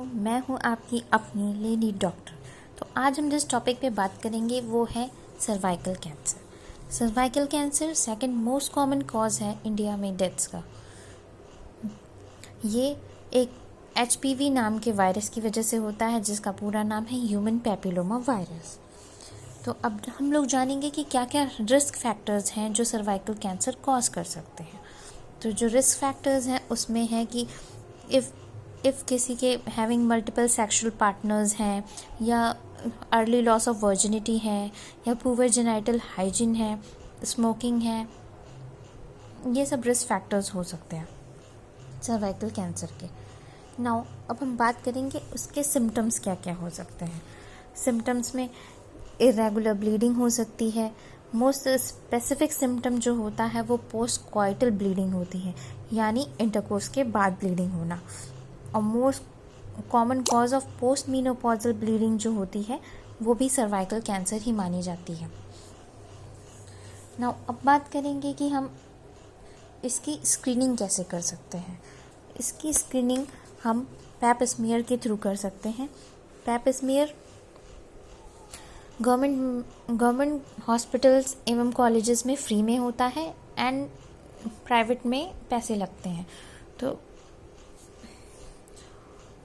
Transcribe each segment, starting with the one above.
मैं हूँ आपकी अपनी लेडी डॉक्टर। तो आज हम जिस टॉपिक पे बात करेंगे वो है cervical cancer. Cervical cancer second most common cause है इंडिया में डेथ्स का। ये एक HPV नाम के वायरस की वजह से होता है, जिसका पूरा नाम है ह्यूमन पैपिलोमा वायरस। तो अब हम लोग जानेंगे कि क्या क्या रिस्क फैक्टर्स हैं जो सर्वाइकल कैंसर कॉज कर सकते हैं। तो जो रिस्क फैक्टर्स हैं उसमें है कि इफ़ किसी के हैविंग मल्टीपल सेक्सुअल पार्टनर्स हैं, या अर्ली लॉस ऑफ वर्जिनिटी है, या पुअर जेनाइटल हाइजीन है, स्मोकिंग है, ये सब रिस्क फैक्टर्स हो सकते हैं सर्वाइकल कैंसर के। नाउ अब हम बात करेंगे उसके सिम्टम्स क्या क्या हो सकते हैं। सिम्टम्स में इरेगुलर ब्लीडिंग हो सकती है। मोस्ट स्पेसिफिक सिम्टम जो होता है वो पोस्ट कॉइटल ब्लीडिंग होती है, यानी इंटरकोर्स के बाद ब्लीडिंग होना। और most common cause of post menopausal bleeding जो होती है वो भी सर्वाइकल कैंसर ही मानी जाती है। नाउ अब बात करेंगे कि हम इसकी स्क्रीनिंग कैसे कर सकते हैं। इसकी स्क्रीनिंग हम पैप स्मीयर के थ्रू कर सकते हैं। पैप स्मीयर गवर्नमेंट हॉस्पिटल्स एवं कॉलेजेस में फ्री में होता है एंड प्राइवेट में पैसे लगते हैं। तो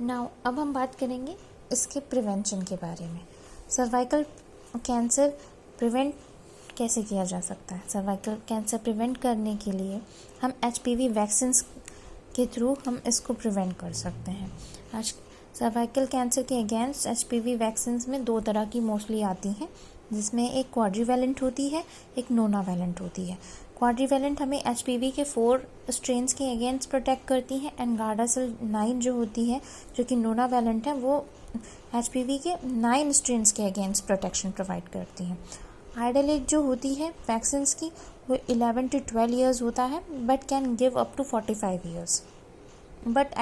नाउ अब हम बात करेंगे इसके प्रिवेंशन के बारे में। सर्वाइकल कैंसर प्रिवेंट कैसे किया जा सकता है। सर्वाइकल कैंसर प्रिवेंट करने के लिए हम HPV वैक्सीन्स के थ्रू हम इसको प्रिवेंट कर सकते हैं। आज सर्वाइकल कैंसर के अगेंस्ट HPV वैक्सीन्स में दो तरह की मोस्टली आती हैं, जिसमें एक क्वाड्रीवैलेंट होती है, एक नोनावैलेंट होती है। क्वाड्रीवैलेंट हमें HPV के 4 स्ट्रेन्स के अगेंस्ट प्रोटेक्ट करती हैं, एंड गार्डासिल 9 जो होती है जो कि नोनावैलेंट है वो HPV के 9 स्ट्रेन्स के अगेंस्ट प्रोटेक्शन प्रोवाइड करती हैं। आइडल एज जो होती है वैक्सीन्स की वो 11 to 12 ईयर्स होता है, but can give up to 45 years. But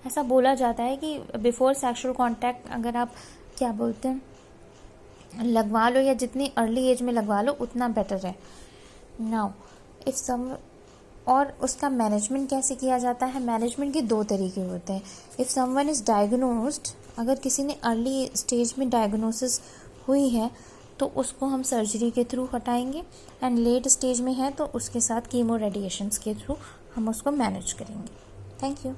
ऐसा बोला जाता है कि बिफोर सेक्सुअल कॉन्टैक्ट अगर आप क्या बोलते हैं लगवा लो, या जितनी अर्ली एज में लगवा लो उतना बेटर है। नाउ और उसका मैनेजमेंट कैसे किया जाता है। मैनेजमेंट के 2 तरीके होते हैं। इफ़ समवन इज़ डायग्नोस्ड, अगर किसी ने अर्ली स्टेज में डायग्नोसिस हुई है तो उसको हम सर्जरी के थ्रू हटाएंगे, एंड लेट स्टेज में है तो उसके साथ कीमो रेडिएशंस के थ्रू हम उसको मैनेज करेंगे। Thank you.